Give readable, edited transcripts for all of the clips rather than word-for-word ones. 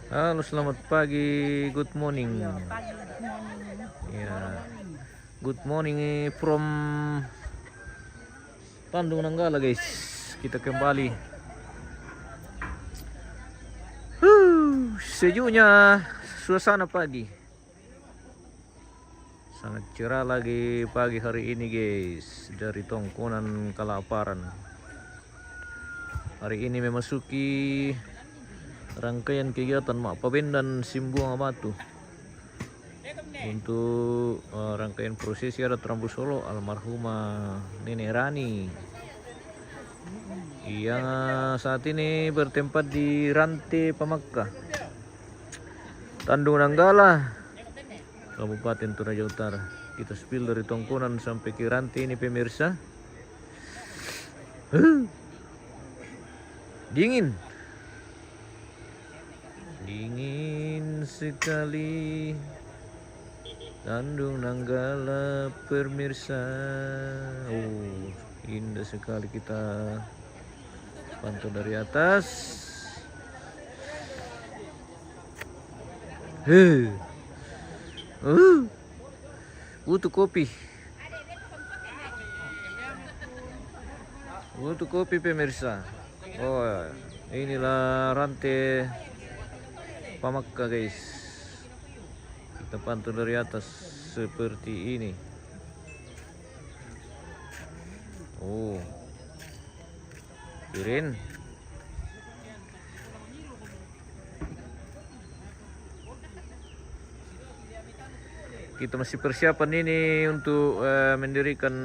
Halo, selamat pagi. Good morning. Pagi, good morning. Ya, good morning from Tanjung Nanggala, guys. Kita kembali. Sejuknya suasana pagi. Sangat cerah lagi pagi hari ini, guys. Dari Tongkonan Kalaparan. Hari ini memasuki rangkaian kegiatan Mak Paben dan Simbuang Batu untuk rangkaian prosesi adat Rambu Solo almarhumah Nenek Rani yang saat ini bertempat di Rantai Pamakka, Tanjung Nanggala, Kabupaten Toraja Utara. Kita spill dari Tongkonan sampai ke Rantai ini, pemirsa. Dingin sekali Tanjung Nanggala, pemirsa. Oh, indah sekali kita pantau dari atas. Butuh kopi. Butuh kopi, pemirsa. Oh, inilah Rantai Pamakka, guys. Kita pantau dari atas seperti ini. Oh, keren. Kita masih persiapan ini untuk mendirikan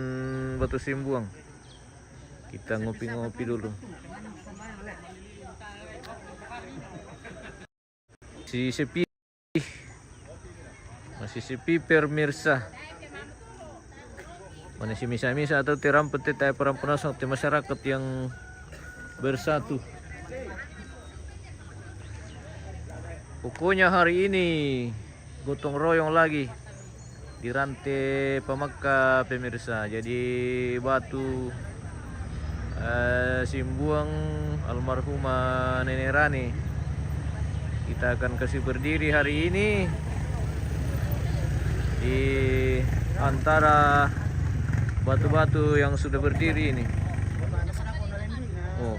batu simbuang. Kita ngopi-ngopi dulu. Masih sepi pemirsa. Mana si misa-misa atau terampet tetap perempuan di masyarakat yang bersatu. Pokoknya hari ini gotong royong lagi di Rantai Pamakka, pemirsa. Jadi batu simbuang almarhumah Nenek Rani kita akan kasih berdiri hari ini di antara batu-batu yang sudah berdiri ini. Oh,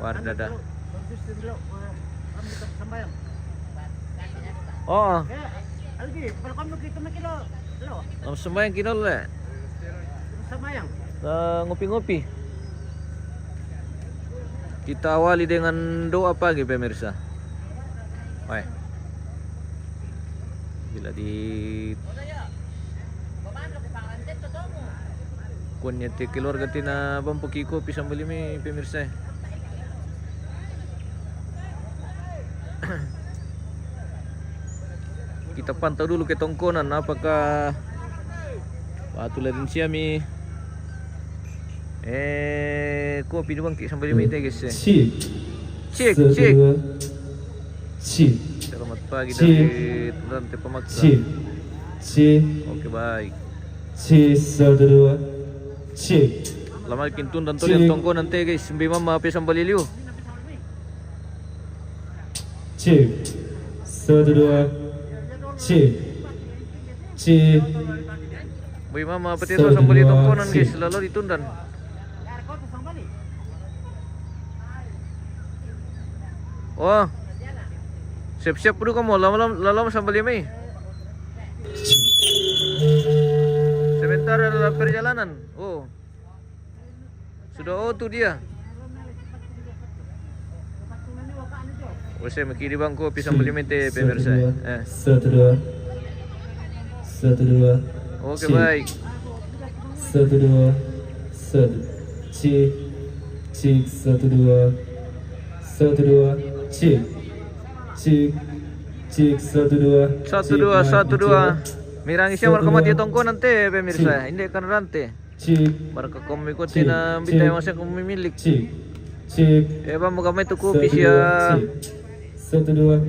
Wardada. Oh, sembayang kita le. Ngopi-ngopi. Kita awali dengan doa pagi, pemirsa. Baik. Bila di kunya ti keluarga tina bampuki kopi sambil ini, pemirsa. Kita pantau dulu ke Tongkonan apakah batu ladin siami kopi di bangkit sambil ini, guys. Cek. Selamat pagi dari Rantai Pamakka. Oke, baik. Lama kintun dan tulian Tongkonan teh, guys. Sambil mama api sambil liliu. Boy mama api itu sambil di Tongkonan, guys. Lalu ditundan. Oh, siap-siap dulu kamu, lama sambil lima. Sebentar dalam perjalanan. Oh, sudah tuh dia. Oh, saya mikir di bangku pisang beli mente, pemirsa. Satu dua. Oke, baik. Satu dua. Cik. Satu dua. Cik. Satu dua. Mirangi siapa mati tongko nanti, pemirsa. Ini kan rantai. Barang kamu ikutin bintang yang masih kamu milik. Bang mau kamu itu kopi siya. Satu dua.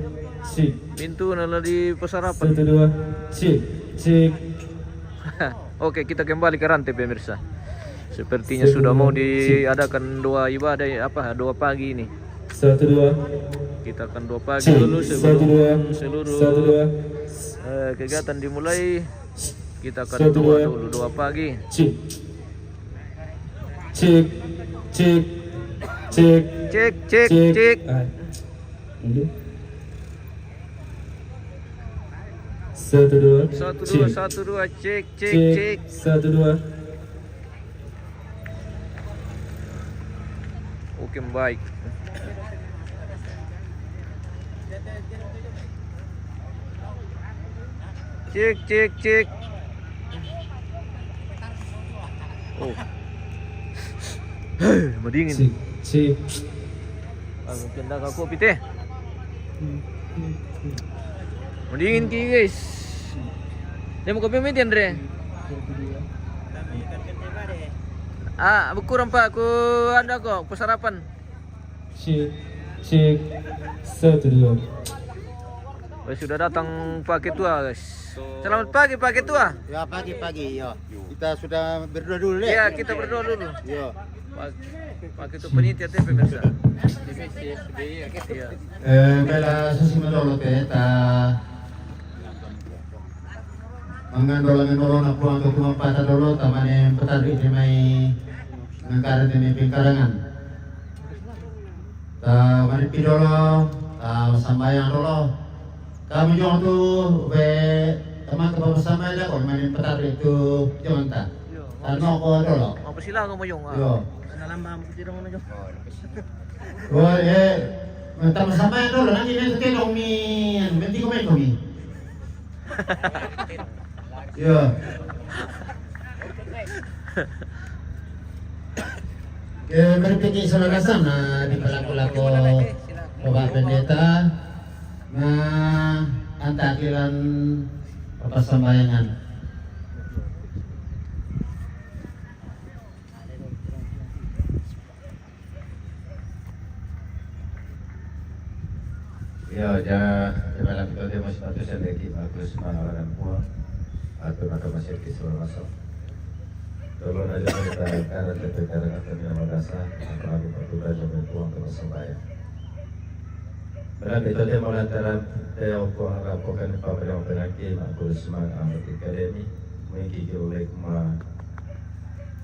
Pintu nala di pasarapan. Satu dua. Cik. Oke, kita kembali ke rantai, pemirsa. Sepertinya sudah mau diadakan doa ibadah doa pagi ini. Satu dua. Kita akan 2 pagi Cek. dulu 1 sebelum 2 seluruh 1 2 kegiatan dimulai. Kita akan 1 doa 2 dulu 2 pagi. cek cek cek cek Cek. Ah. Dulu. 1 2 1 2 cek. 1 2 Oke, baik. Cek. Oh. Mau dingin. cek Aku pindah ke kopi teh. Mau dingin ki guys. Dia mau kopi median Andre. Kurang Pak, aku ada kok pesarapan. cek 1 2 Sudah datang Pak Ketua guys. Selamat pagi Pak Ketua. Ya pagi ya. Kita sudah berdoa dulu deh. Iya, kita berdoa dulu. Ya. Pak Ketua penitia teh pemirsa. Iya. Bela susi medolo te ta mangandolangan nolona puang ke kumang pata dolo tamane petari di mai ngangkaran di pingkarangan. Ta mari pidolo ta sambayang dolo. Kami jong tu be teman ke bawah sama lah kau main petari itu jangan ta. Ano ko dolo. Mau sila ko mo yung Yo. nalamba mo tirong ano yo. Oh, sama yang dulu, nanti nanti kelong mi, nanti kau main kami. Ya. Berpikir saudara sana di pelaku-laku Bapak Pendeta, antakilan persembayangan. Ya, jangan kita dia masih satu selagi bagus manawaran puang atau maka masih kisah masuk. Tolong aja kita karena terpekarang atau nama dasar atau aku patut aja berpuang terus sembahyang. Benar itu dia melantaran dia puang rapokan pakai penaki aku semangat amat akademi mengikir oleh kuma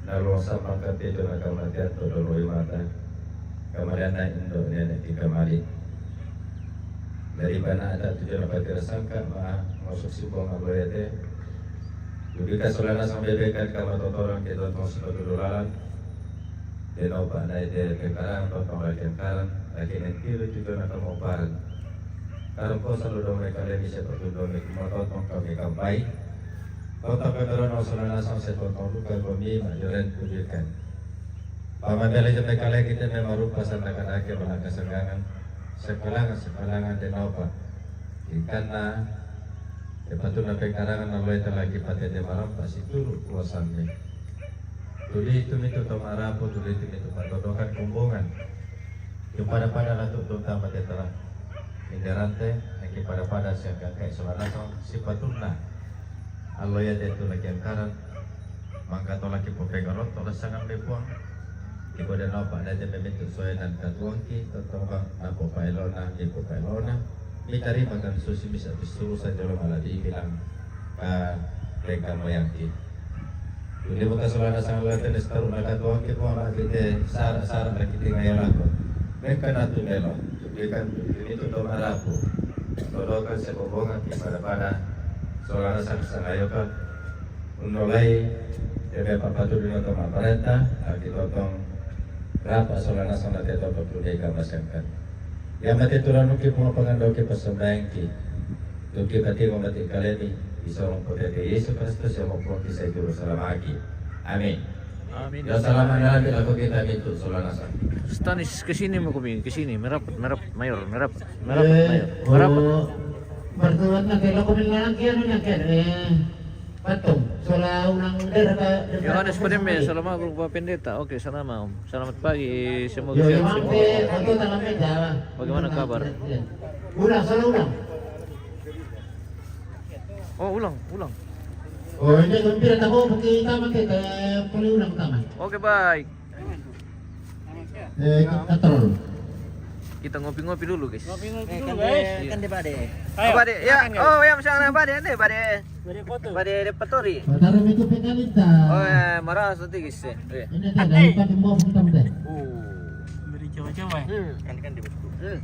nalwasa pangkat itu nak kematian todoloi mata kemudian naik Indo nenek tiga mali. Dari mana ada tujuan apa tersangka masuk si buang abolete juga solana sampai bekan kalau totoran kita tong sebagai dolaran dan obat naik dari kekaran atau pembalikan karan lagi nanti juga nak mau paran karena kau selalu dong mereka lagi seperti dong mereka mau tong kami kampai kau tak kedaran solana sampai tong luka kami majuran tujukan paman bela mereka lagi kita memang rupa santakan akhir melangkah senggangan sekelangan dan apa karena Epatu na pekarangan na loy talagi pati de maram pasi tulu kuasannya. Tuli itu mito tomarapo tuli itu mito patodokan kumbungan. Yung pada latuk tama de tara. Inderante naki pada siya kakay sulanasong si patuna. Aloya de tu lagi angkaran. Mangka to lagi popegarot to sangan bepuang. Ibu dan apa ada membentuk soal dan katuangki tentang apa pailona ibu pailona mitari makan susi bisa disuruh saja lo malah dibilang mereka moyangki. Jadi bukan selana sangat latih destaru nak katuangki pun nak kita sar lagi tinggal yang aku. Mereka natu melo, berikan itu doa rapu. Tolongkan sebobongan pada selana sangat ayokan menolai jadi apa tu dengan teman perintah kita tong rapa solana sana teto putri kamasangkan. Yang mati turun nuki pengapangan doki persembahan ki. Doki kati mati kaleni bisa orang pote Yesus Kristus yang mempunyai kisah Yerusalem lagi. Amin. Amin. Dan salam nanti laku kita itu solana sana. Stanis kesini mau kami kesini merapat mayor. Bertuan na kay lako bilang kiano nya patung sola unang daerah Yohanes Padembe, selamat Bapak Pendeta. Oke, selamat. Selamat pagi. Semoga Yo sehat emang semua. ke aku tanam meja. Bagaimana kabar? Ulang. Oh, ulang. Oh, ini gembira tahu pergi taman kita boleh ulang taman. Oke, baik. Katrol. Kita ngopi-ngopi dulu, guys. Ngopi-ngopi dulu, Kan guys. dia kan dia Pak De. Ayo, Apa deh? Ya. makan, guys. Oh, ya misalnya apa deh? Nih, Pak deh. Beri foto. Pak deh Repertori. Taruh itu pekalita. Oh, ya, marah nanti guys. Ya. Ini teh dari pakai bom hitam teh. Beri coba-coba. Kan dia betul.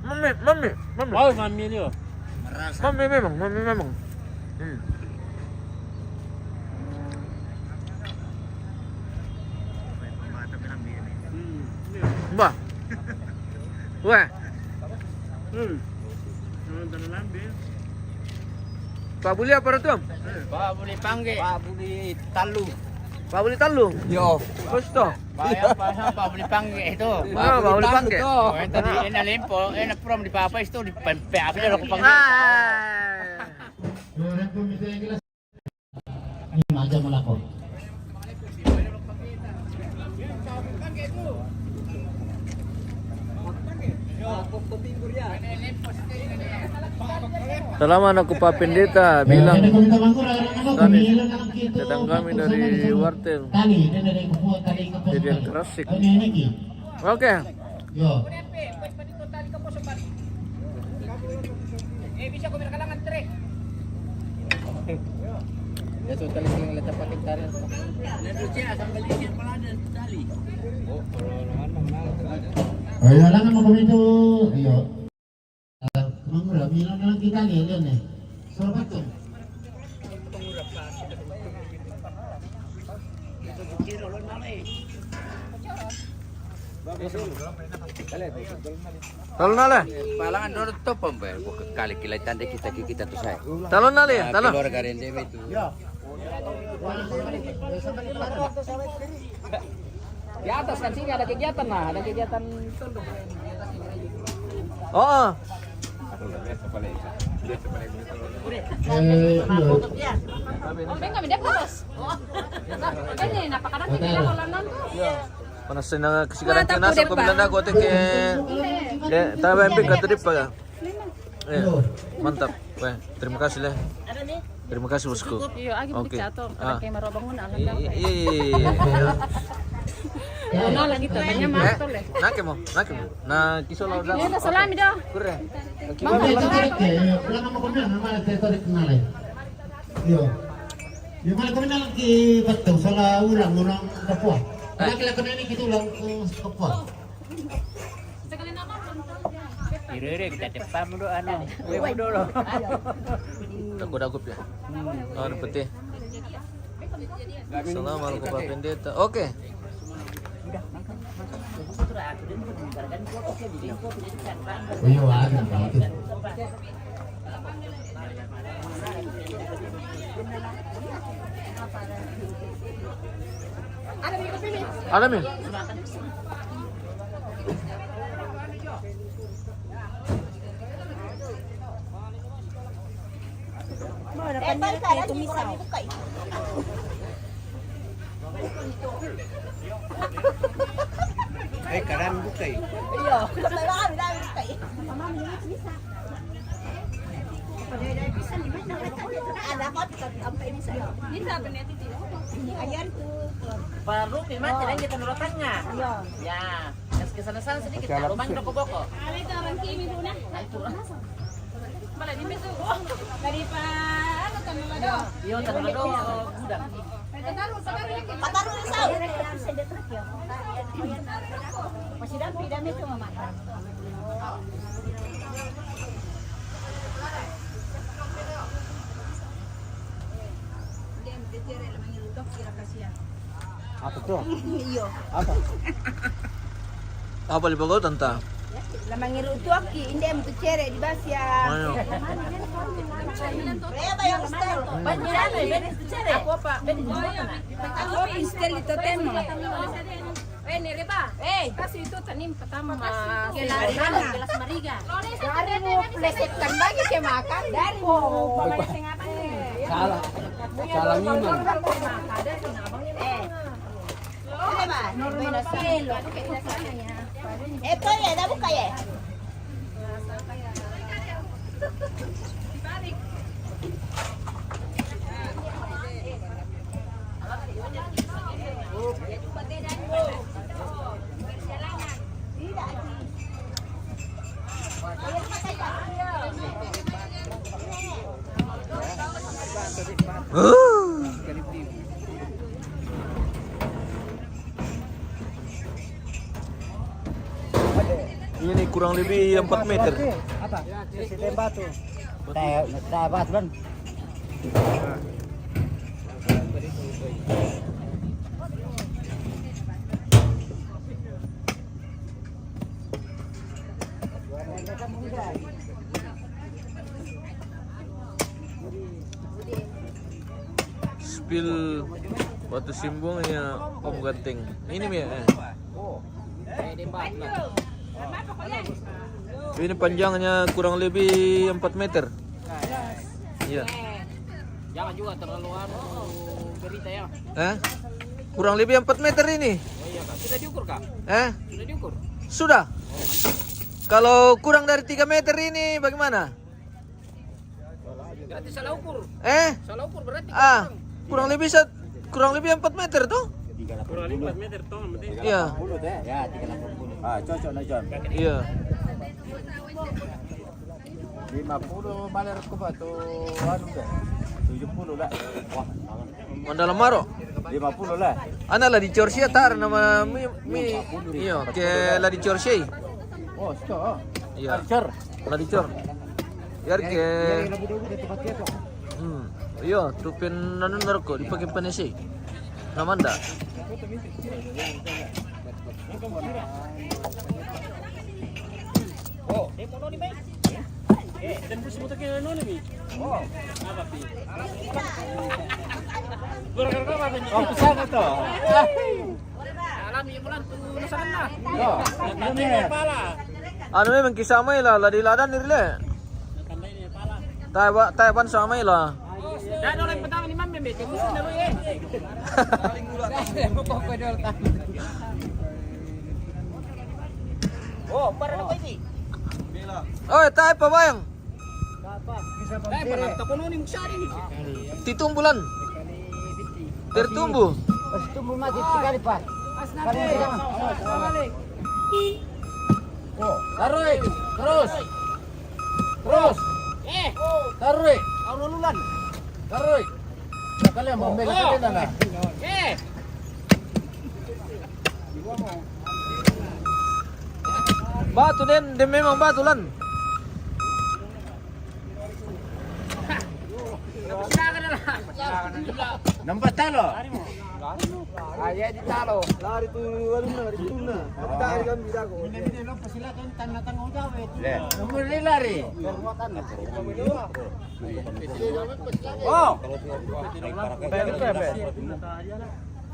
Mami. Wow, mami dia. Mami memang. Mbah. Wah, Pak Buli apa itu? Pak boleh panggil. Pak boleh talu. Pak Buli talu. Yo. Terus toh. Pak boleh panggil itu. Pak Buli panggil. Oh, yang tadi enak lempo, enak prom di papa itu di PAP dia aku panggil. Orang tu mesti yang kelas. Ini macam melakon. Salaman aku Pak Pendeta bilang datang kami dari Wartel. Jadian Kerasik. Oke. Yo. Itu tali yang letak pakai tarik. Oh, ya lang mo kami to. Yo. Mangura bilang lang kita ni yan eh. Selamat tu. Talon nale. Palangan dorot to pember. Kali kilaitan deh kita tuh saya. Talon nale ya, talon. Keluarga rende itu. Di atas kan sini ada kegiatan lah, ada kegiatan Oh. Kami dia bos. Ini napakanan kita kalau nonton. Panas na kasi garanti na sa kumilanda ko te ke tawa yang pinggir trip pa. Mantap. Weh, terima kasih lah. Terima kasih bosku. Iyo, agi Oke. bicato. Ah. Kayak marobang na alam Iya. Ano lagi to, kanya matol eh. Nake mo. Na kisolo daw. Ito salami daw. Kurre. Mama itu pulang mo kami naman tertarik na lang. Yo. Yung mga kami na lang ki bato sa ulang unang kapwa. Kaya ko na ni kitulang sa kapwa. Ire kita depan dulu ano. Wewe dulu. Dagup ya. Oh, putih. Assalamualaikum Pak Pendeta. Oke. Yo, ada itu. Alam ya? Karan bukay. Baru firman jalan kita nurutannya. Ya, kesana-sana sedikit. Rumah boko-boko. Iya, tanulado gudang. Apa tuh? Apa di Bogor tanta? Lamangiru tu aki, hindi mo tu cere di basia. Ayo. Reba yung style. Banyan ay benes tu cere. Ako pa, benes tu cere. Ako pistel ito temo. Ni Reba. Kasi itu tanim pertama Gelas mariga. Dari mo pleset kan bagi ke makan. Dari mo pamalasing apa ni? Salah. Salah minum. Ano ba? Normal na kilo. Ito ya, dabo kaya. Ini kurang lebih 4 meter. Spill batu simbungnya Om Ganteng. Ini ya. Ini panjangnya kurang lebih 4 meter. Iya. Jangan juga terlalu berita ya. Kurang lebih 4 meter ini. Oh iya Kak. Sudah diukur Kak? Sudah diukur. Sudah. Kalau kurang dari 3 meter ini bagaimana? Berarti salah ukur. Salah ukur berarti. Kurang lebih 4 meter tuh. Kurang lebih 4 meter toh. Iya. Ya, 380. Cocok na John. Iya. 50 baler ko ba to ano ba? 70 lah. Wah, Mandala Maro. 50 lah. Ana la di Chorsia tar nama mi iyo ke la di Chorsia. Oh, sto. Iya. Chor. La di Chor. Yar ke iyo tupin nanu narko dipakai panesi. Namanda. Tembus mo tayo ano ni? Apa pi? Gara-gara apa ni? Oh, bisa ka to. Alam niyo lang tu nasan na. Oh, Nanti ni pala. Ano memang kisama ila la di ladan nirle. Tandai ni pala. Taiwan sama ila. Dan orang pertama ni Mam Bebe, tembus na lo eh. Oh, para na ko ini. Oh, tayo pa bayang. Dai para ta kuno ni musyari ni. Titumbulan. Tertumbuh. tumbuh mati sekali, Pak. Oh, taruh. Terus. Taruh. Kau lululan. Taruh. Kalian mau ambil kalian lah. Batu den memang batulan. Nampak talo. Ayo di talo. Lari tu lari tuna. Dari kami dago. Nomor lari. Oh.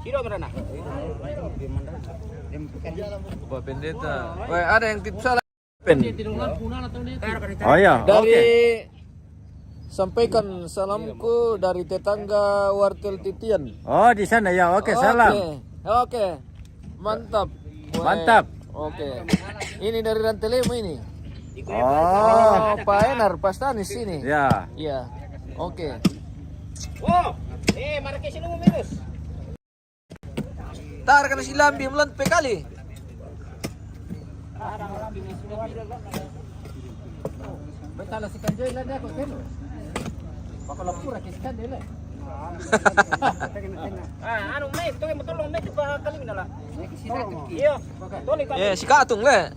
Sino berana? Bapak pendeta. Wah, ada yang tips salah. Pen. Oh ya, Dari sampaikan salamku dari tetangga Wartel Titian. Oh, di sana ya. Oke, salam. Oke. Mantap. Wah, Mantap. Oke. Ini dari Rantelemo ini. Oh, Pak Enar Pastanis ini. ya. Iya. Oke. Oh. Marquez sino mo minus? Tar kana si Lambi mulan pe kali. Betala si Kanjoy lah dia kok kelo. Bakal pura kiskan dia lah. Anu may, ito yung matulong may, diba kali minala? Iyo, tuloy ka. Si Katung le.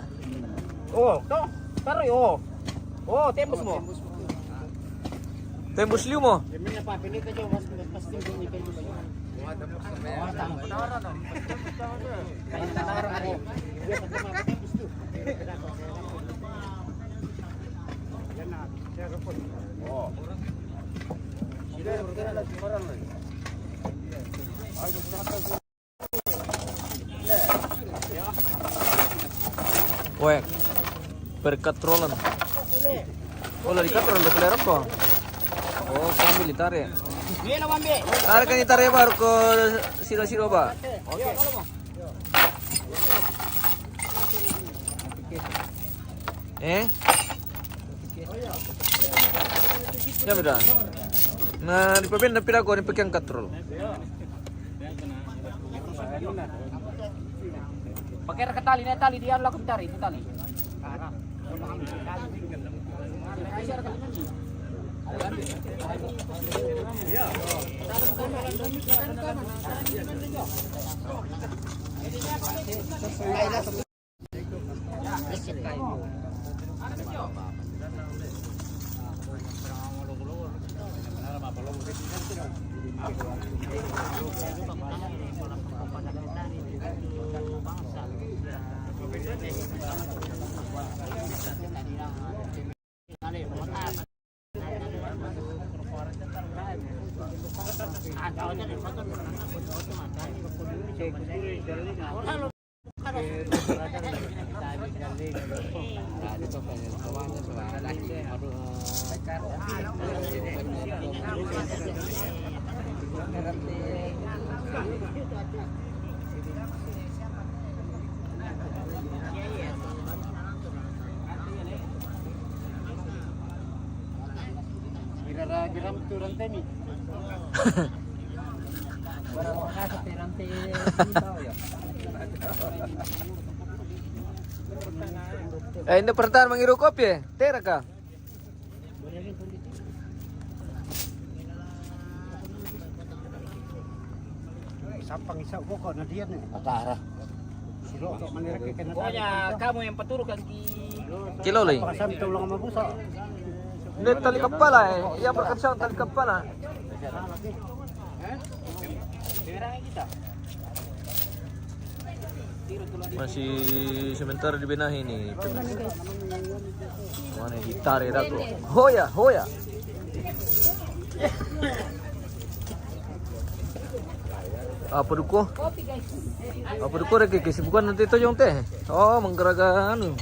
Oh, to, taroy, oh. Oh, tembus mo. Tembus liu mo. Wek, berkatrolan. Oh, lari katrol de pelera ko. Oh, kami litare. Bila wambe. Ada kan itare baru ko siro-siro ba? Okay. Ya beda. Nah, di pabin na pira ko ni pekyang katrol. Pakai ke tali, nih tali dia lakukan tali, itu tali. Geram turun temi. Hindi pertahan mangiru kopi ya? Tera ka? Sampang isa ko na diyan eh. Atara. Silo to manira kay kanata. Pokoknya kamu yang peturu kan ki. Kilo lagi. Pasam to lang mabusa. Hindi, talikap pala eh. Iya perkasyang talikap pala. Masih sementara dibenahi nih. Mana gitar ya tuh? Hoya, hoya. Apa duko? Apa duko rek kesibukan nanti itu yung teh. Oh, menggeraga anu.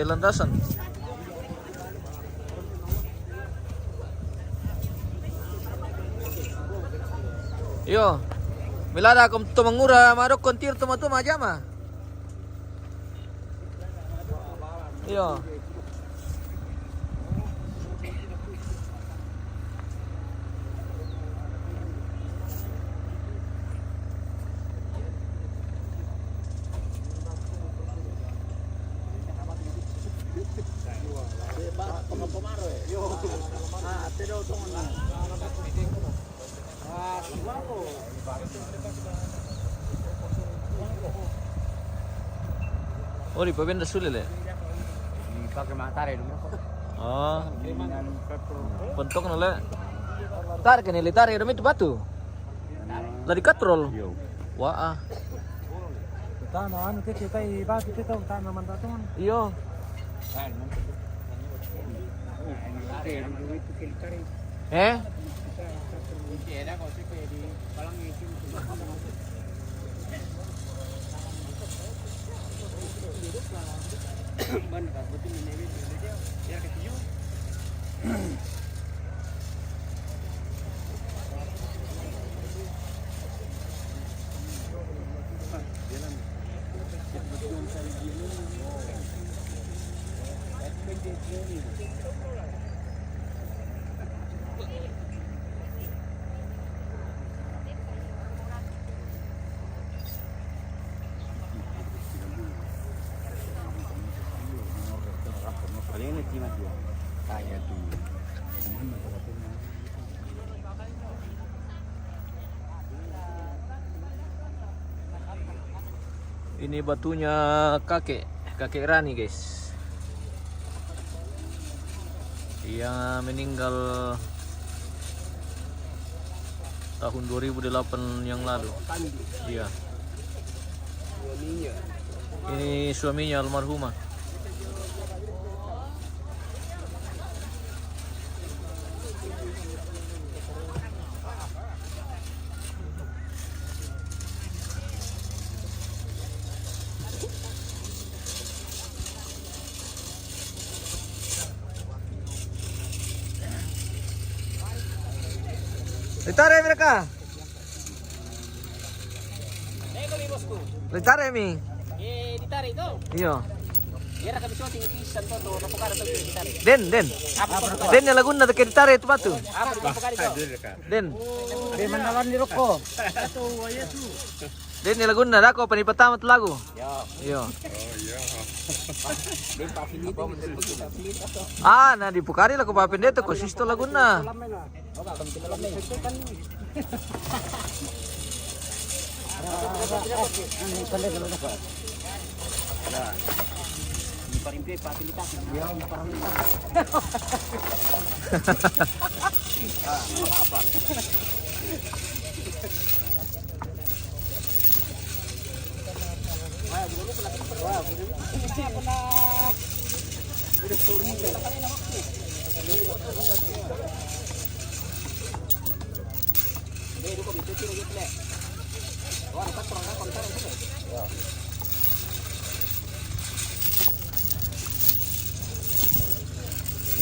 Landasan. Yo, milada kung tumangura marok kontir tumatuma jama. Yo. Oh, di pabenda sulit ya? Pakai matahari dulu. Oh. Bentuk nolak. Tarik ini, tarik demi itu batu. Dari katrol. Wah. Tanah anu kita batu kita tanah mantan. Iyo. Eh? Ini batunya kakek Rani guys, yang meninggal tahun 2008 yang lalu. Iya. Ini suaminya almarhumah. Ditarik mereka. Ditarik mi. Ditarik to. Iya. Biar kami syuting pisan to napakara to ditarik. Den. Den yang lagu nanti ditarik itu batu. Apa napakara to? Den. Di mandalan di roko. Din ni lagu na dako panipatama to lagu. Yo. Ah, na di pukari lagu papin dito ko sisto lagu na.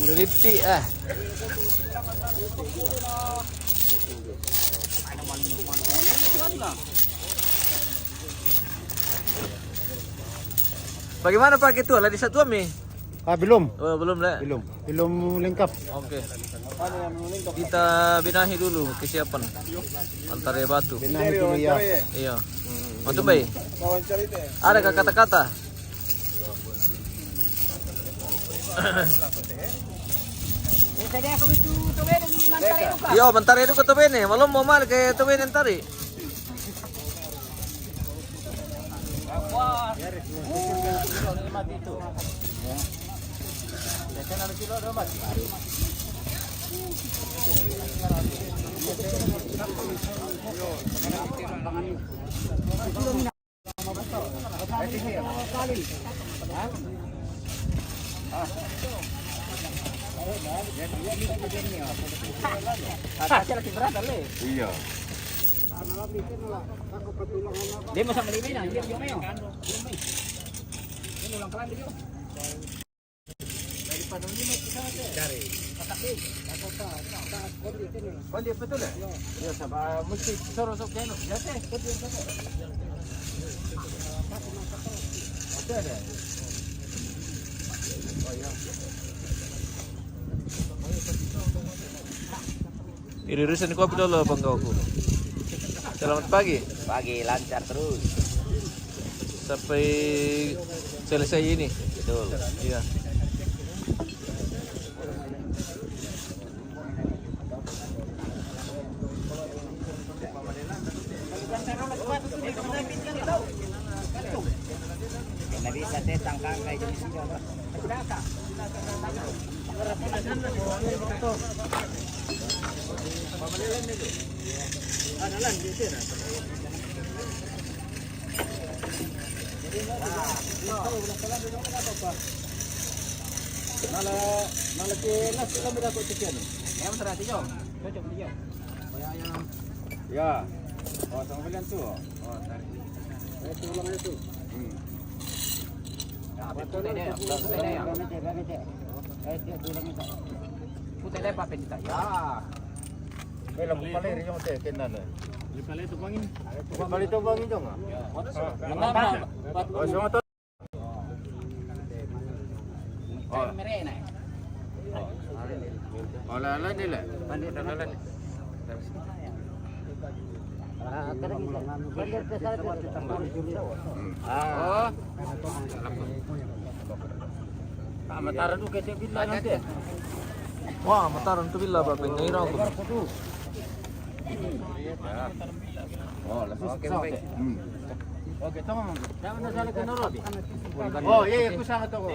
Udah riti Bagaimana Pak itu? Lagi satu mi? Belum. Oh, belum lah. Belum lengkap. Oke. Kita benahi dulu kesiapan antara batu. Benahi dulu ya. Iya. Batu baik. Ada kata-kata? Yo, bentar itu ke tobene. Malam mau mal ke tobene tari. Iya. Dia mau sama Limi nah, dia mau. Konti betul ya? Ya sama mesti sorosok keno. Ya teh. Ada. Oh iya. Irisan kopi dulu Bang Gauku. Selamat pagi. Pagi lancar terus. Sampai selesai ini. Betul. Iya. Nggak bisa teh tangkang kayak jenis ini. Ya. Oh, sama kalian tuh. Oh, tarik. Itu ulangnya tuh. Putih deh papin kita. Ya. Belum paling rin yung tekenan eh. Pala ito bangin. Balik to bang ito nga. Oh, so to. Oh, Merena. oh lala nila. Lala. Oh. Mataran tuh kasi bila nanti. Wah, mataran tu bila Pak Ben ngairaw ko. Oh, oke, oke. Oke, tama. Jangan nasali ka narod. Oh, iya, kusama to ko.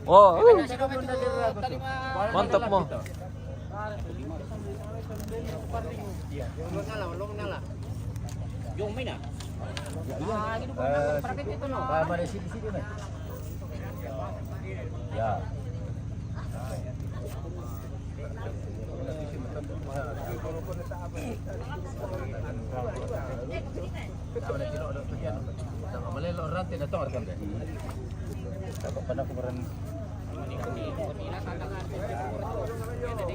Oh, mantap mo. Yung may na. Ah, gitu kan praktek itu no. Mana sini na. Ya. Malelo rante na to kan deh. Dapat pada kemarin.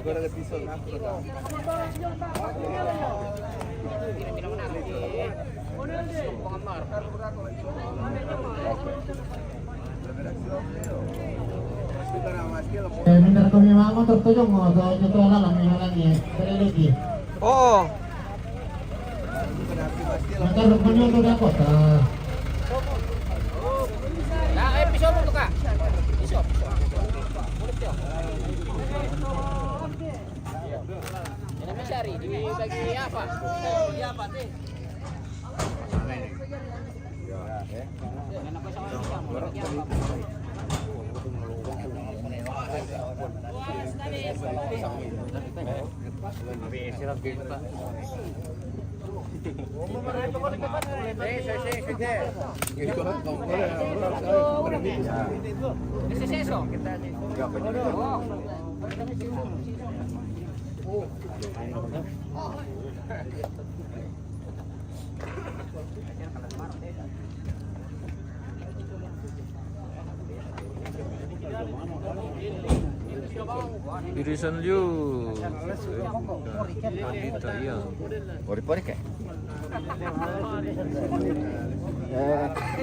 Kurang episode Benar kami mau tertuju mau so lang may halangnya. Pero lagi. Oo. Motor menyoto na kota. Piso mo to ka. Piso. Ini mencari di bagi apa? Di apa teh? Irisan Liu. Anita iya. Pori-pori kayak.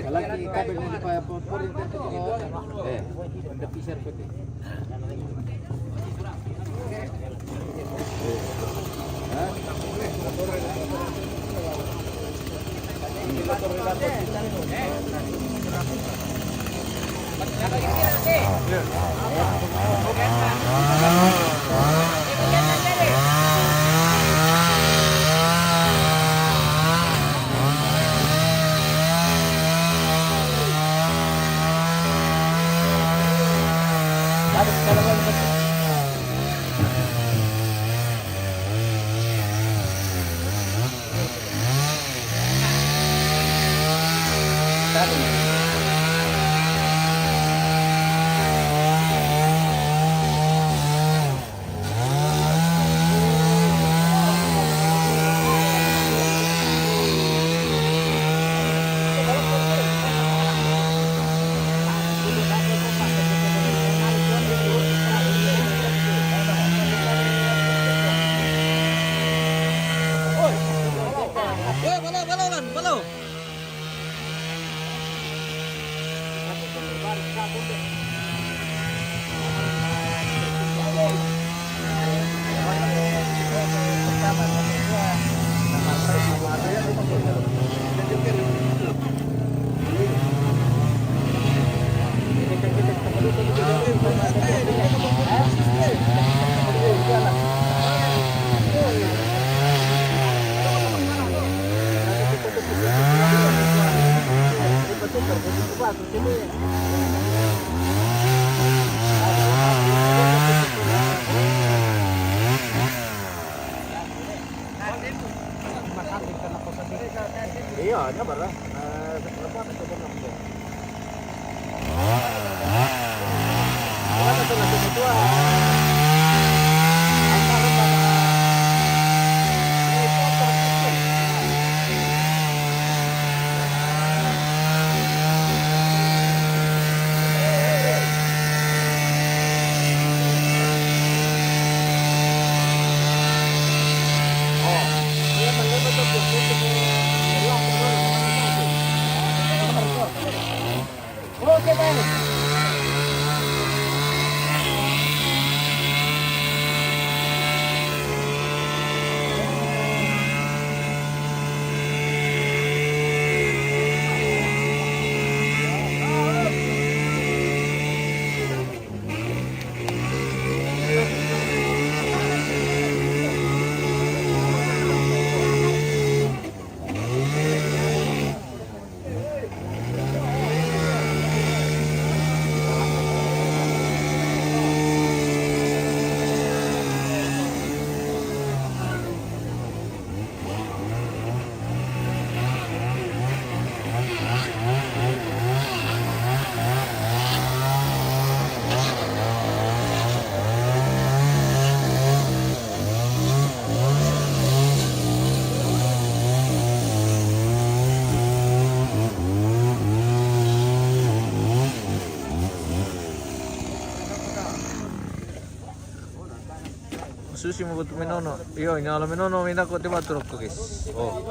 Lagi kabel di pori itu ada pisar putih. Iya, nyabar lah. Sushi mo buto minono. Iyo, inala minono minako tiba turok ko guys. Oh.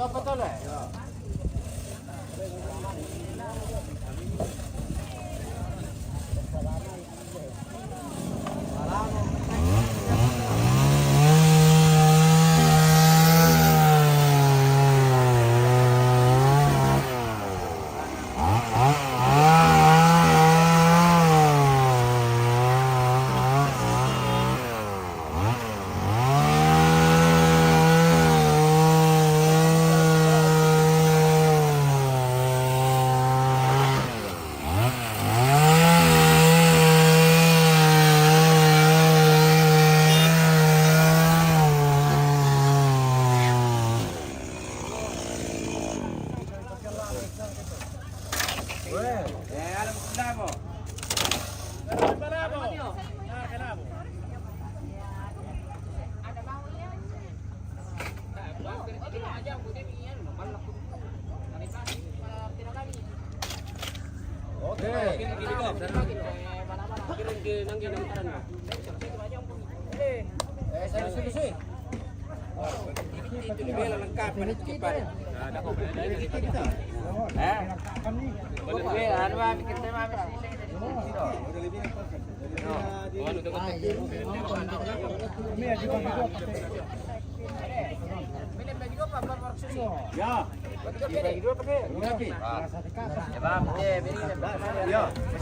alam sebelah mo.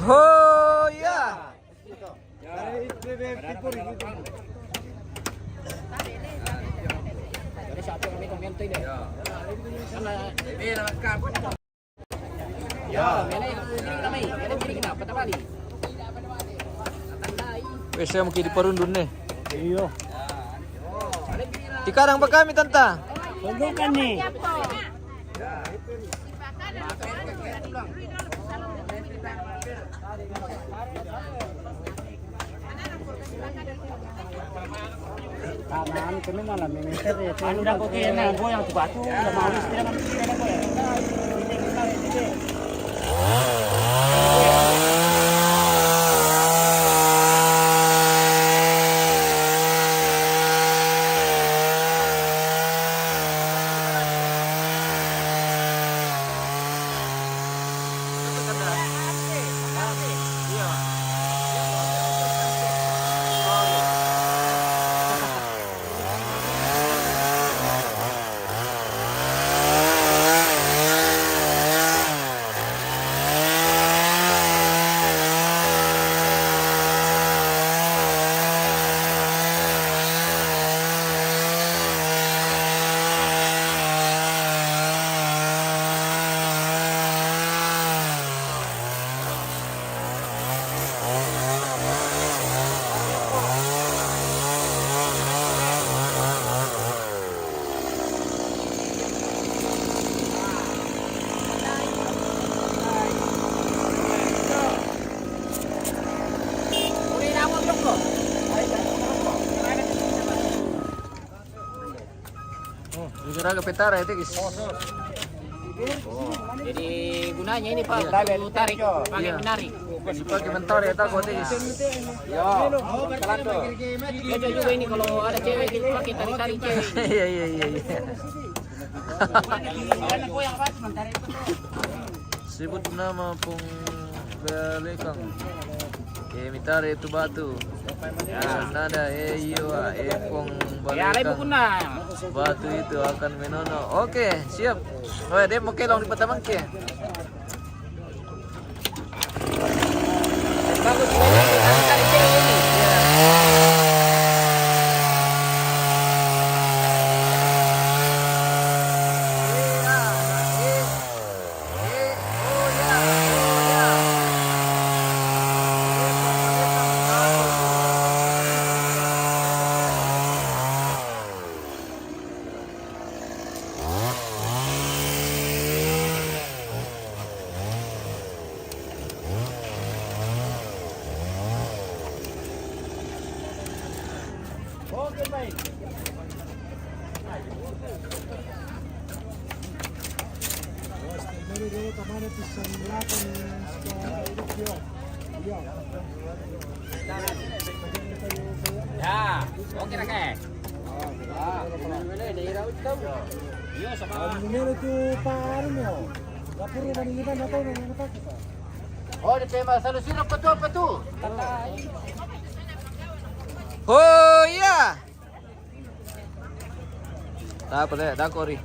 Oh ya. Wes saya mungkin di Perundun nih. Iyo. Ikarang pa kami tanta. Tundukan nih. Kanan kami malam ini anu dah kok kena goyang tu batu dah mau istirahat kan tidak ada goyang. Bisa ke petara itu guys. Jadi gunanya ini Pak, untuk tarik, pakai menarik. Pakai mentor ya tak guys. Yo, juga ini kalau ada cewek kita pakai tarik-tarik cewek. Iya. Karena goyang pas menarik itu. Sebut nama pung belakang. Mitare itu batu. Nada iyo pung Ya, lagi belakang. guna. Batu itu akan menono. Oke, siap. Oh, dia mau kelong di Batamang ke. Bagus juga ini tarik cewek ini. Oke, baik. Ya, oke Raket. Iya, sama. Oh, di tema solusi apa tuh? Oh iya. Tak apa deh, dah kori.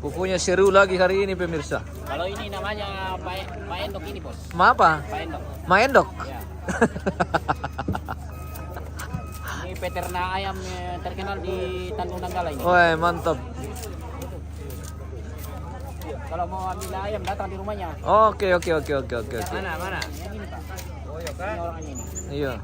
Pupunya seru lagi hari ini pemirsa. Kalau ini namanya Pak Endok ini, Bos. Ma apa? Pak Endok. Main dok. Ya. Ini peternak ayam terkenal di Tanjung Nanggala ini. Woi, mantap. Kalau mau ambil ayam datang di rumahnya. Oke. Mana? Yang ini, Pak. Oh, iya kan? Ini orangnya ini. Iya.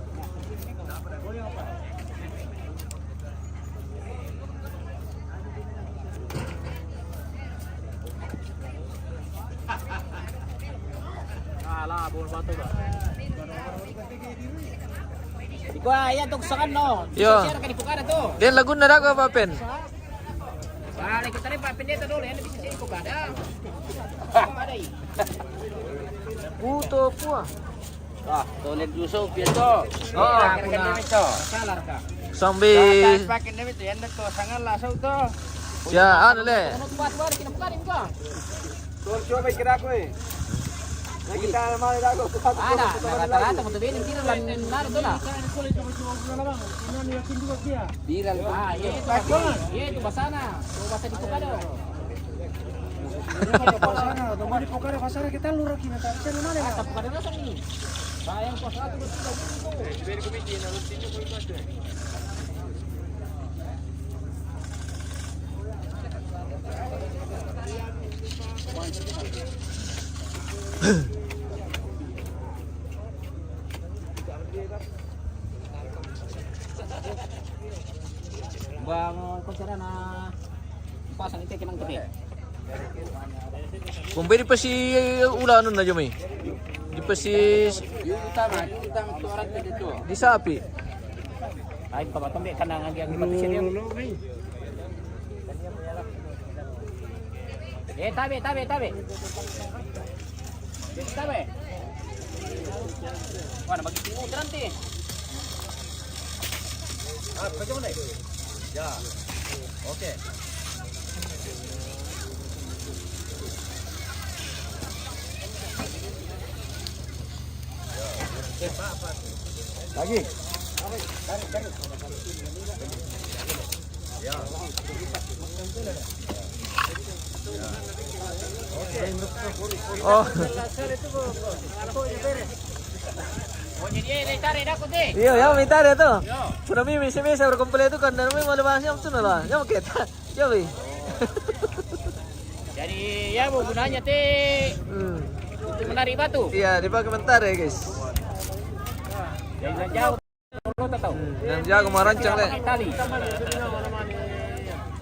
Ikaw ay atong sakan no. Yo. Share ka di pukada to. Den Laguna dago papen. Balik kita rin papinita dulu yan bisa share pukada. Pukada eh. Puto po. Ah, tulen Yusuf itu. Oh, aku na itu. Salar ka. Sambi Pakai demi itu yang itu sangat langsung tuh. siya ano le. Ano tuwa kinapukadin ka? Tuh coba kira aku eh. Nah kita malah dago. Ada, rata-rata mo tuwin tiro lang naro to na. Viral. Ah, iya itu basana. Tu basa di pukada. Kata pukada na sa ni. Sayang ko sa ato bangun konser na pasang ite kinang gede. Kung pwede pa si ula ano na jomay. Di pa si Utama tuh orang itu. di sapi. Ay pa ba tambi kanang ang gibatisyon yun. Tabi. Tabi. Wala magtimutan ti. Ah, pwede mo na. Ya. Okay. Lagi. Oh. Oh, jadi tarik dah aku deh. Iya, ya minta deh tuh. Pura mimi semesa berkompleto kan dan mimi mau bahasnya apa tuh lah. Ya kita. Ya wi. Jadi ya mau gunanya teh untuk menarik batu. Iya, dipakai bentar ya, guys. Jangan jauh. Lo tak tahu. Dan jago marancang deh. Tali.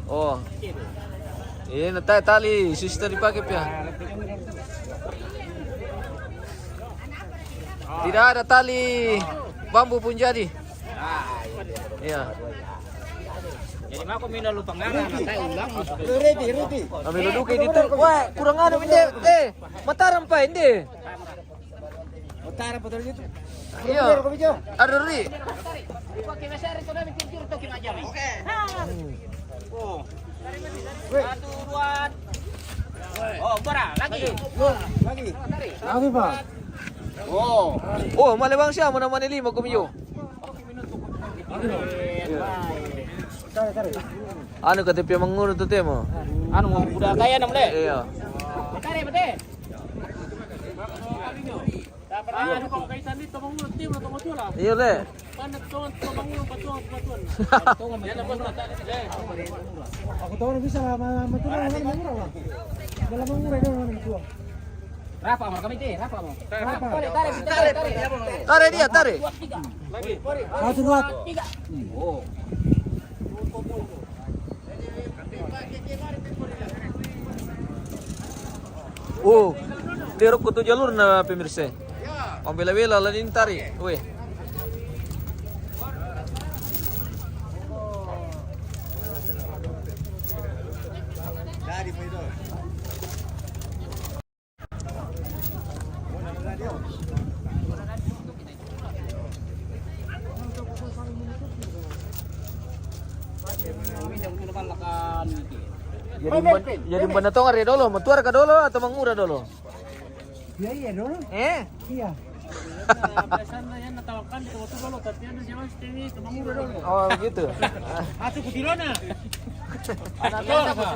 Oh. Ini natai tali, sister dipakai ya. Tidak ada tali bambu pun jadi. Iya. Jadi mau aku minum lupa ngarang, nanti ulang. Ruti. Kami duduk di itu. Wah, kurang ada ini. Mataram pa ini. Utara betul itu. Iya. Ada Ri. Oke, masih ada sudah bikin juru toki aja. Oke. Oh. Satu, dua. Oh, bara lagi. Lagi. Lagi, Pak. Oh. Oh, malibang siya mo naman lima kumiyo. Ano ka tipi manguro to temo? Anu mau udah kaya nam le. Iya. Kare bete. Ano pa kaisan dito mangulo tim na tumo tula. Iya le. Panak tuon to mangulo patuan. Yan ang basta. Ako tahu bisa matulungan ng mangura. Dalam mangura daw ng tuwa. Rafa mau kami teh, Rafa mau. Tarik. Tarik dia, tarik. Lagi. Satu dua. Tiga. Oh. Oh. Dirok ko to jalur na pemirsa. Pambela-bela lain tarik. Weh. Jadi banatong ari dolo, matuar ka dolo atau mangura dolo? Iya dulu. Iya. Biasanya yan natawakan di waktu dulu, tapi ano siya mas TV mangura dulu. Oh gitu. Atu kutirona.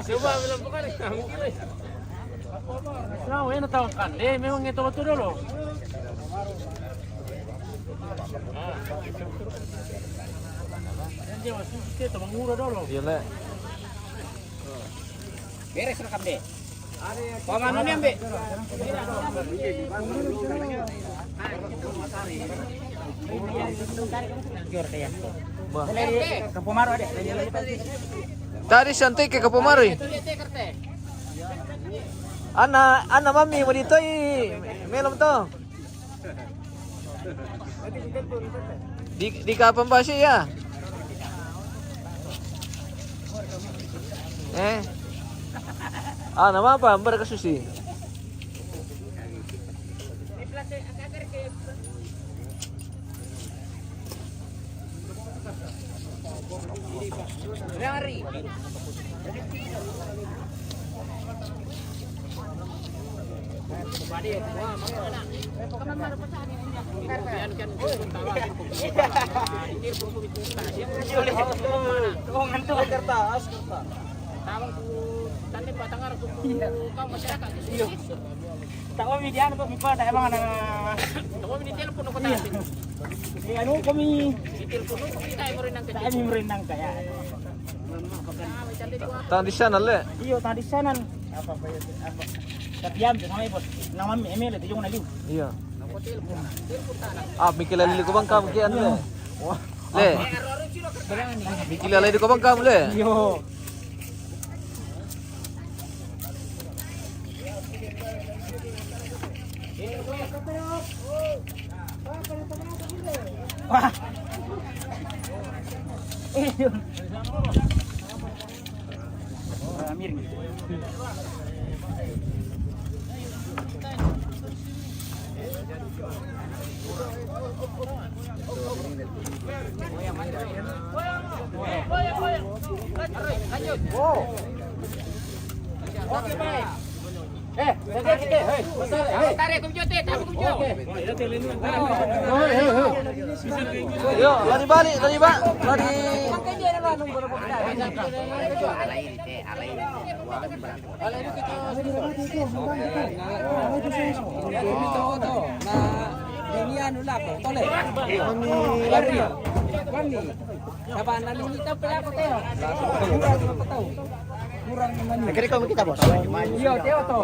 Coba bilang bukan. Nah, yan natawakan. Memang itu waktu dulu. Yan dia masuk kita mangura dulu. Iya le. Beres rekam deh. Pamano ni ambe. Kapomaro ada. Tadi santai ke Kapomari. Ana mami mo dito melom to. Di kapan ba siya? Nama apa? Ambar kasusi. Tradisional le. Iyo tradisional. Apa Katiam sama ibu. Nama ML itu yung naliw. Iya. Mikilali ko bang kam kian le. Le. Mikilali ko bang kam le. Iyo. Wah. Amir ni. Yo, lari balik, lari bak, lari. Negeri kau kita bos. Iya, Teo to.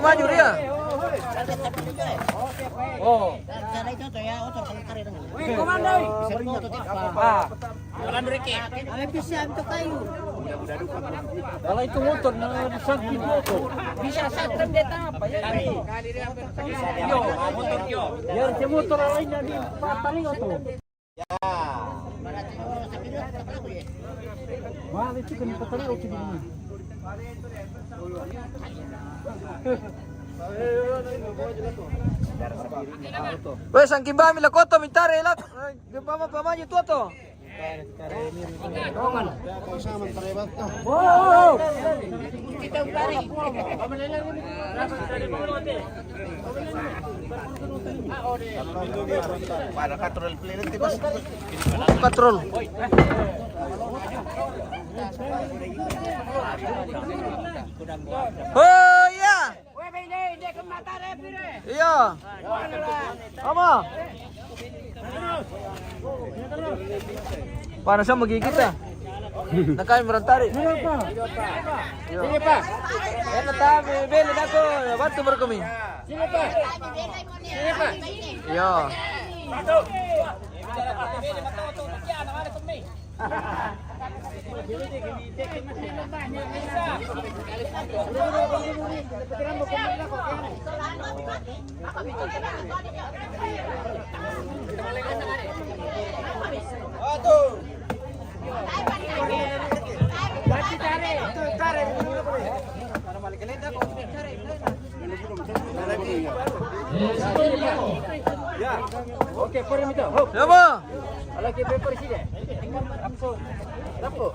Maju dia. Oh. Cara itu tuh ya, otor kalau kari dengan. Komando. Bisa ring atau tidak? Jalan Riki. Ada bisa untuk kayu. Kalau itu motor disangkut motor. Bisa satrem deta apa ya? Yo, motor yo. Biar si motor lainnya di paling atau. Ya. Wah, itu kan patali oke di sini. Wes ang kimba mila koto mitare lak. Pamaju tu to. Wow. Kita lari. Para katrol play nanti bos. Katrol. Oh iya. Iya. Ama. Para siya magigit ah. Nakain merantari. Sige pa. Yan na tayo, bibili na ko. Ba't tumar kami? Sige pa. Sige pa. Iya. Oke, pori mito. Siapa? Alaki paper sini. Tapo.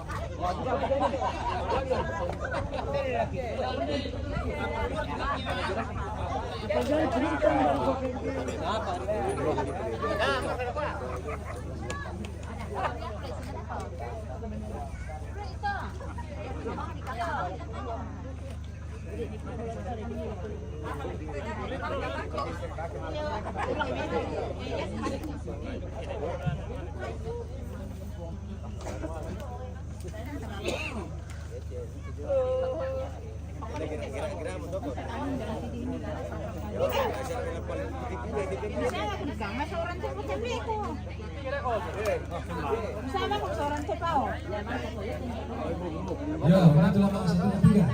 Ya, mana tuh lama masih 3.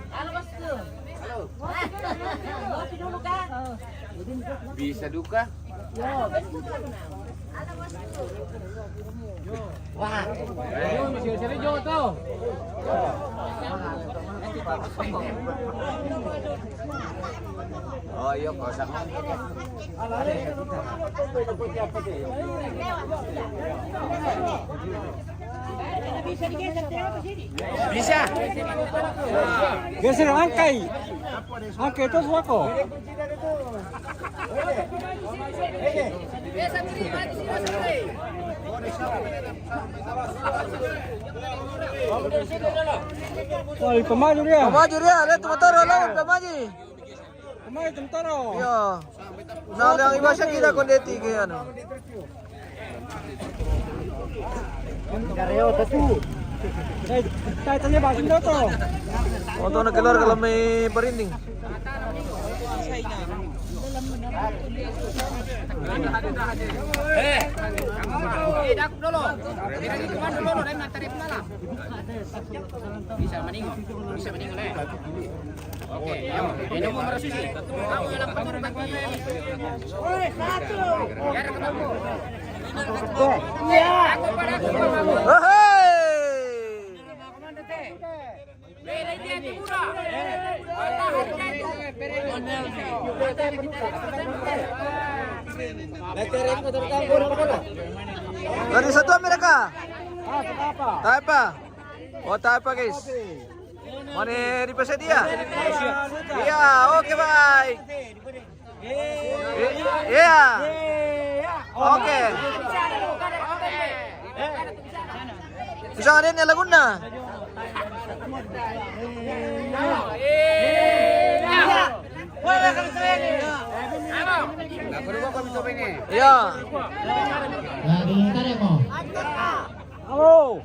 Halo, Bos. Bisa duka. Wah. Oh iya kosak. Bisa. Geser angkai. Angkai itu suako. Woi, pemaju dia. Pemaju dia, lihat motor lawan pemaju. Pemaju tentara. Iya. Nah, yang ibasya kita kondeti kayak ano. Tayo tanya basin daw to. Motor na keluar kalau may parinding. Dak dulu. Kira gitu kan dulu dan tarif malam. Bisa meninggal. Bisa meninggal ya. Oke, ini mau merasuki. Kamu yang pengen bagi. Oi, satu. Biar ketemu. Iya, aku pada aku kamu. Hei! Komando teh. Beda dia di murah. Dari satu mereka. Apa? Tayo pa. O tayo pa guys. Mana di peset dia? Iya, oke baik. Iya. Oke. Bisa ada yang Laguna. Iya. Lagi tarik mo. Halo.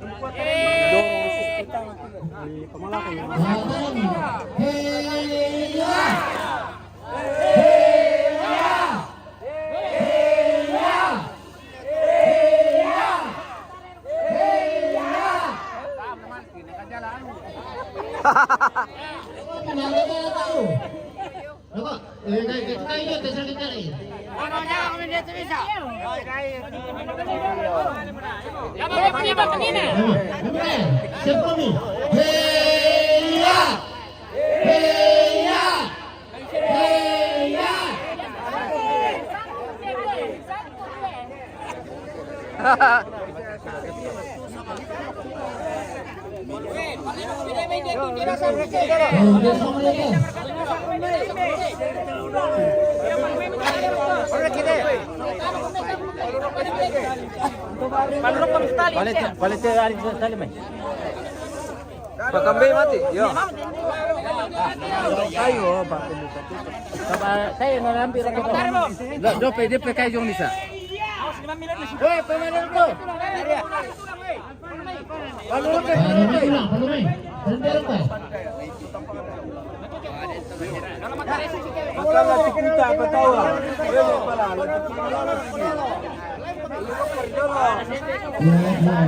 Pak Kambe mati. Yo. Ayo, Pak. Saya ngalampir aku. DP DP kayak jong bisa. Woi, pemain ko. Kalau kita apa tahu?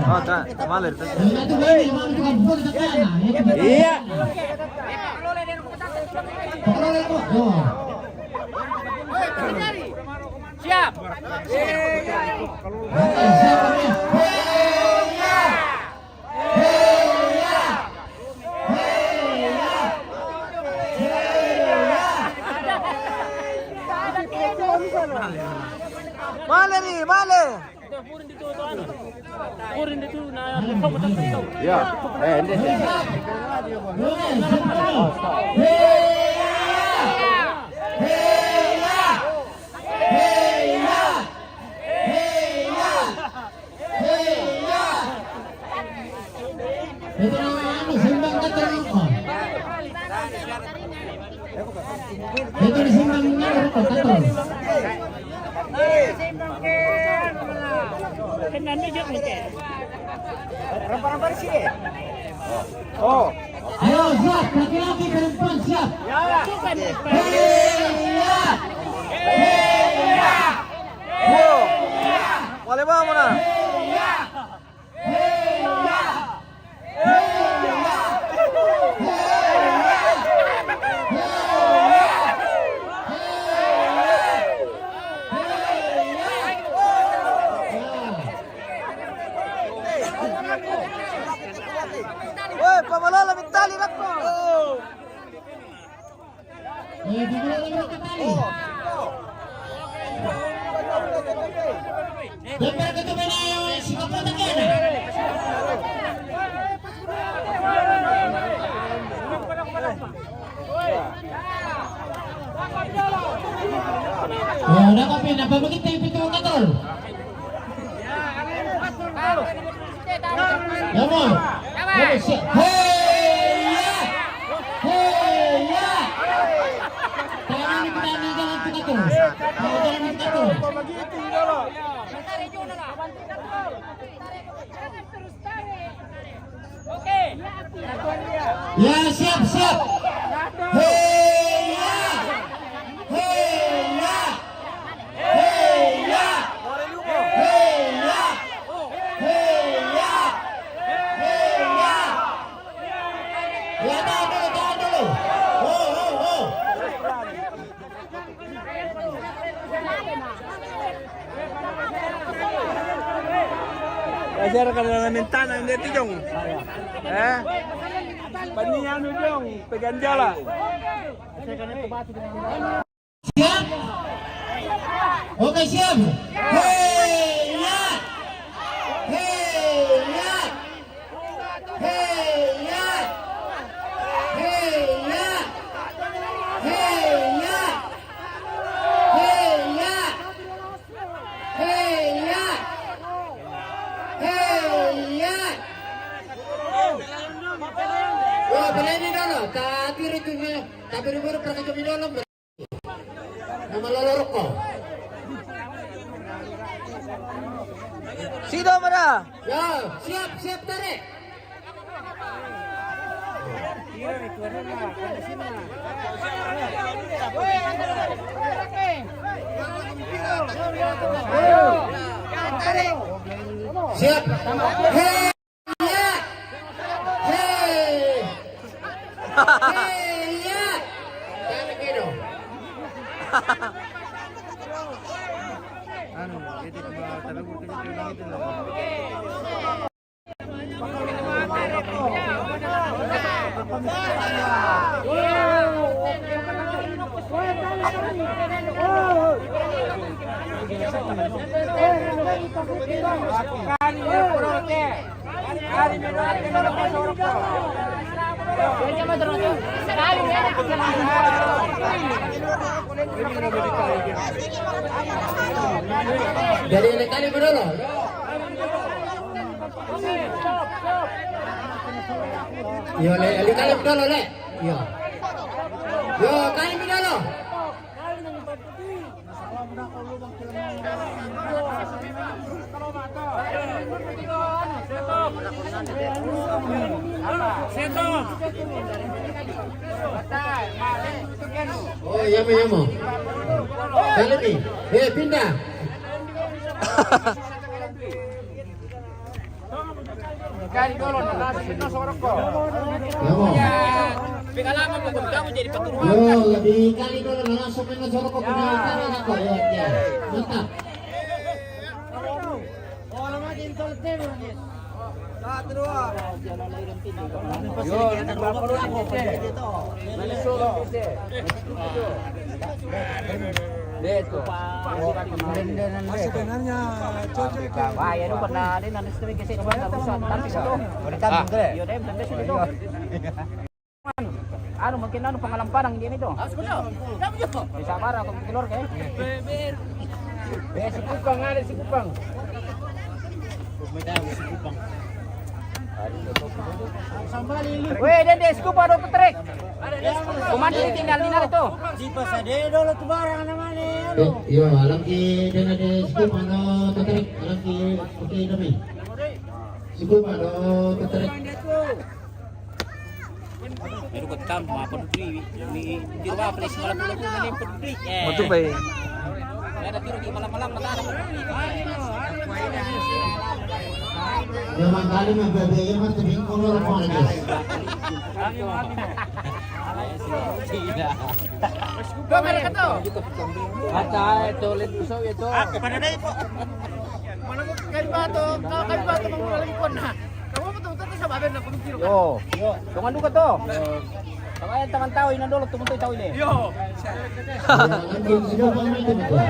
Oh, malir. Iya. Siap. Male nih, male. Ya. Ende. Itu disimbangnya betul. Oh. Ayo siap, laki-laki perempuan siap. Wow. Wale ba mo na? Mereka tuh main Singapura tak kena. Oh, dah kopi nak begitu pintu katol. Ya mau. Hey ya. Hey ya. Jangan ditani jangan katol. Jangan katol. Oke. Ya siap. Hey ya. Hey ya. Hey ya. Hey ya. Hey ya. Hey ya. Ya tahan dulu. Oh. Ajar ka na ng tanang dito Jong. Baniyano Jong, peganjala. Siap? Oke siap. Hey ya. Hey ya. Hey ya. Hey ya. Hey ya. Hey ya. Hey ya. Hey ya. Oh, berani dulu. Tapi itu baru pernah kami dalam. Nama lolorok kok. Sino mo na? Ya, siap tarik. Siap. Hey. Ya. Hey. Hey ya. Tarik itu. Jadi ini kali dulu. Yo, le kali dulu le. Yo, kali dulu. Oh, iya mo. Kali ni. Pindah. Kali dulu na sorok ko. Pengalaman mo kamu jadi peturuan. Yo, lebih kali dulu langsung main sorok ko pindah ako. Ya. Mantap. Sebenarnya cocok. Wah, ya lu pernah ada nanti sering kasih kemana rusak tapi itu. Iya, deh, benar sih itu. Anu mungkin anu pengalaman gini tuh. Bisa marah atau keluar kayak. Si Kupang ada si Kupang. Weh, dede skup ada petrik. Komando tinggal di mana tuh? Di Pasadena lo tuh barang namanya. Yo, alam ki dan ada skup ano tertarik alam ki oke dami. Skup ano tertarik. Meru ketam apa peduli ni di rumah pelis malam malam ni peduli. Betul baik. Ada tiru di malam-malam mata ada peduli. Yang mangkali membebaya mas tebing kolor mo lagi. Go mereka tuh. Kata itu lihat usau itu. Pada dai po. Mana mo kay bato, kay bato mo lagi kon na. Kamu betul-betul sa baben na kumikiro ka. Yo. Tungan duka to. Kaya tangan tao ina dolo tumutoy tao ini. Yo. Skup ano itu betul.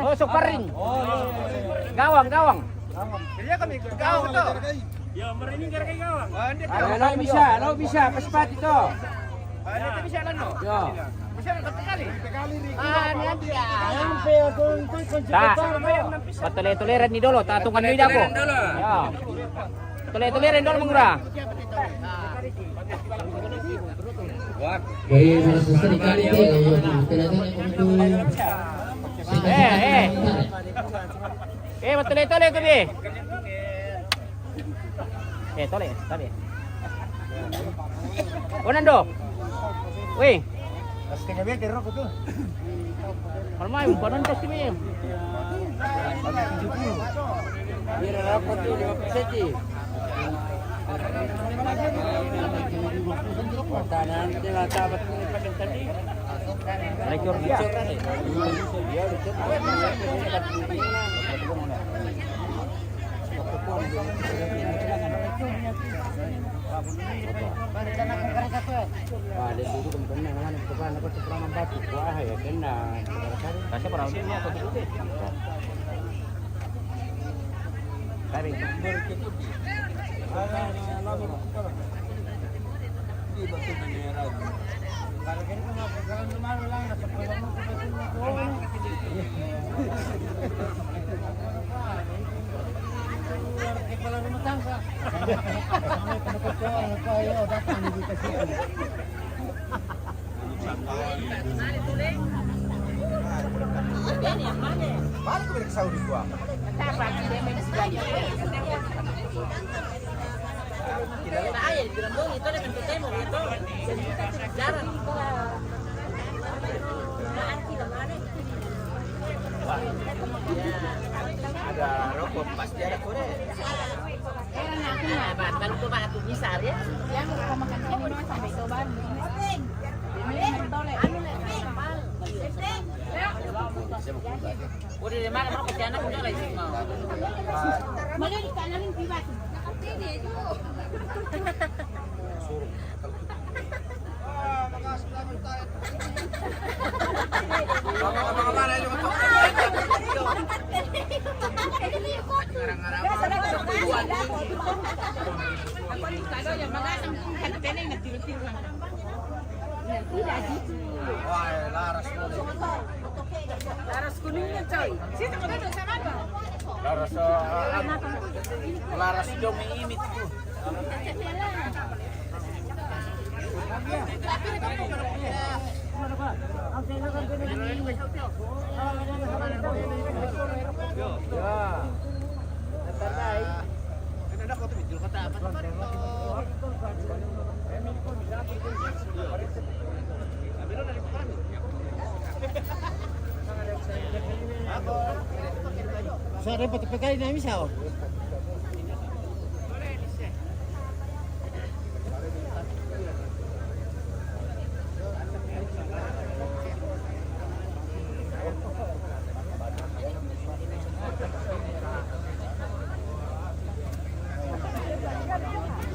Oh, sok paring. Gawang. Kerja kami gawang itu. Ya, merini gara-gara gawang. Lo bisa, pas itu. Itu bisa lan no. Ya. Bisa berapa kali? Nanti ya. Patule-tuleran ni dolo, tatungan ni ako. Ya. Tule-tuleran dolo mengura. Matule-tule ko bi. Tole. Onando. Weh. Kaya biar terok itu. Kalmay, panon tas kami. Biar rapat tu 50%. Makanan dia dapat pakai tadi. Rekor dia. Ada dulu kemudian nahan kepan apa seperang batu wah ya kena kasih perang dia atau dulu deh tarik kepala rumah tangga. Balik ke Saudi gua. Ayah di Bandung itu ada bentuk temu itu. Jadi kita jarang. Ada rokok pasti ada kore. Baru ke batu besar ya. Yang mau makan sini sampai ke Bandung. Udah di mana mau ke anak udah lagi mau. Mana di kanan di batu. Ini itu. Laras kuningnya coy. Situ kan ada sama apa? Laras domi ini tuh. Saya dapat pekai na misal.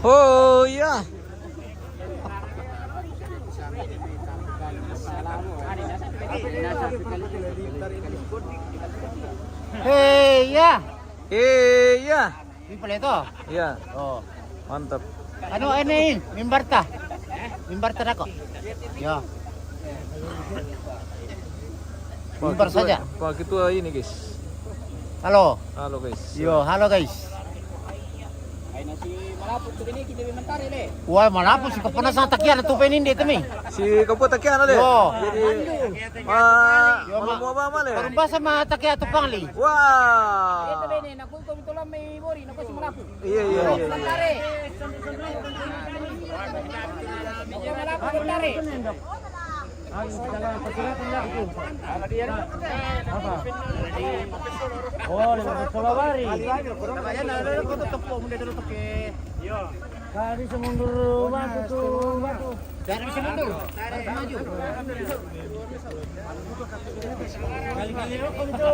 Oh ya. Hei ya. Iya. People itu. Iya. Oh. Mantap. Ano ini? Mimbarta. Mimbarta nako. Ya. Mimbar saja. Pak Ketua ini guys. Halo. Halo guys. Yo, halo guys. Ay nasi malapot to bini kita mentari le. Wah, malapot si kapanas sa takyan to penin dito mi. Si kapo takyan ale. Yo. Jadi mau ba male? Parang basa matakya to pangli. Wah. Ito bini nakukom to lang may mori nako si malapot. Iya. Mentari. Medyo malapot mentari. Oh, lewat Solawari. Ayan, ada ko to muna dito to ke. Yo. Kali sa mundur batu tu batu. Dari sa mundur. Maju. Kali-kali ko dito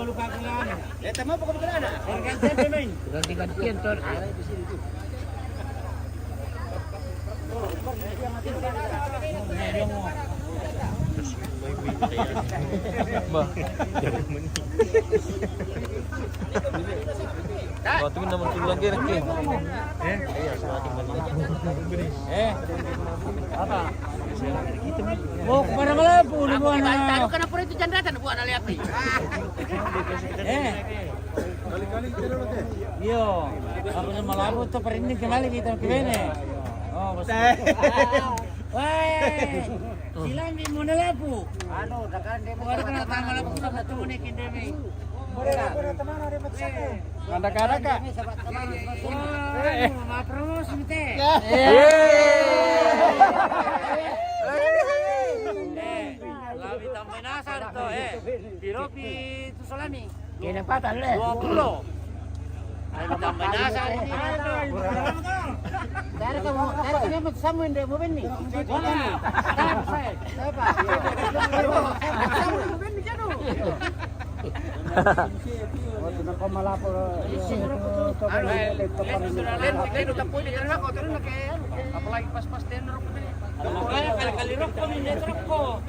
luka kan. Tama po ko kana. Organ tempe main. Ganti-gantian to. Di sini tu. Bah. Batu naman tulang kira ki. Apa? Mau kemana malah puluh buah Tahu kenapa itu jandratan buat anak lihat nih. Iyo, apa nama labu tuh perinding kembali kita ke bene. Oh, betul. Wah, silang di mana labu? Anu, takkan dia mau ada kena tanggal labu sudah satu unikin demi. Kada-kada kak. Wah, promosi teh. Labi tambah nasar tuh, Piropi itu solami. Kena patah le. 20. Labi tambah nasar ini. Dari kamu mau sama yang mau beni. Apalagi pas-pas tenor. Makanya kali-kali rokok ini rokok.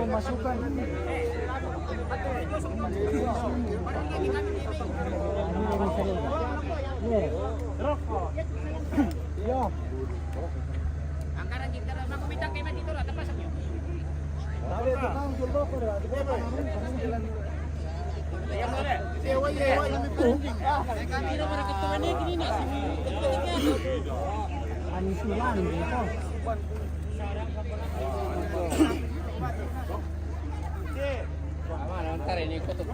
Masukan. Rokok. Yo. Angkaran kita nak minta kemet itu lah tepat saja. Tapi tukang jual rokok dah. Anis Milan gitu. Ntar ini kutuk.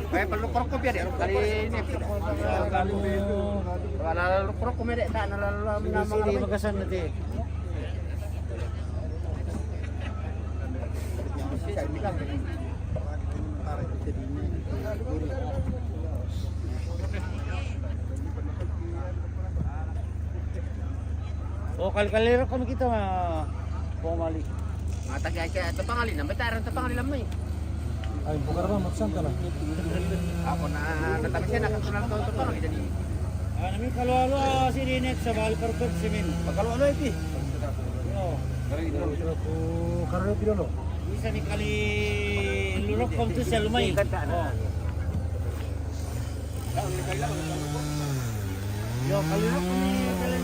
Perlu rokok biar dia kali ini. Kalau rokok medek tak lalu Sini Makassar nanti. Oh, kali-kali kami kita mah pemali. mata kaya tepangali na betaran tepangali lamay. Ay, bukan apa maksan ka na. Ako na natami siya nakakunal to tepangali jadi. Nami kalau si Rinet sa bal perpet simin. Kalau ano iti? Ko karena pilo lo. Bisa ni kali lurok kom tu siya lumay. Yo kali lurok ni kalian.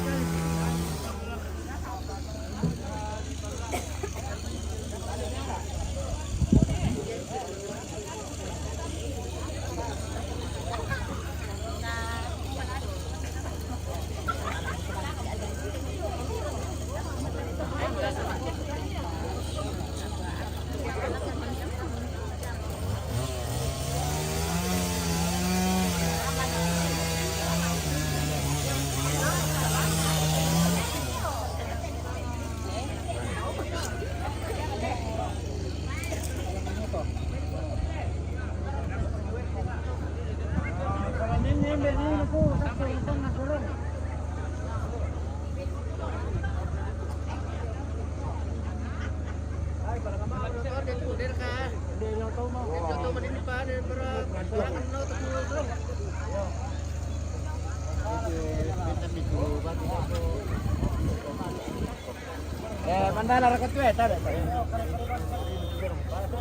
Mandala rakat tu tak.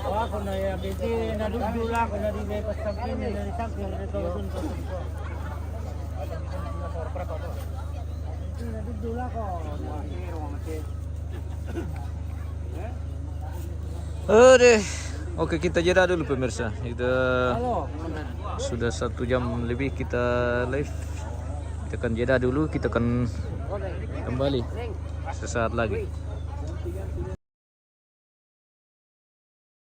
Oh, aku na ya beti na dudula aku na di lepas samping na di samping na to sun to. Na dudula ko. Aduh. Oke, kita jeda dulu pemirsa. Kita sudah 1 jam lebih kita live. Kita akan jeda dulu, kita akan kembali sesaat lagi.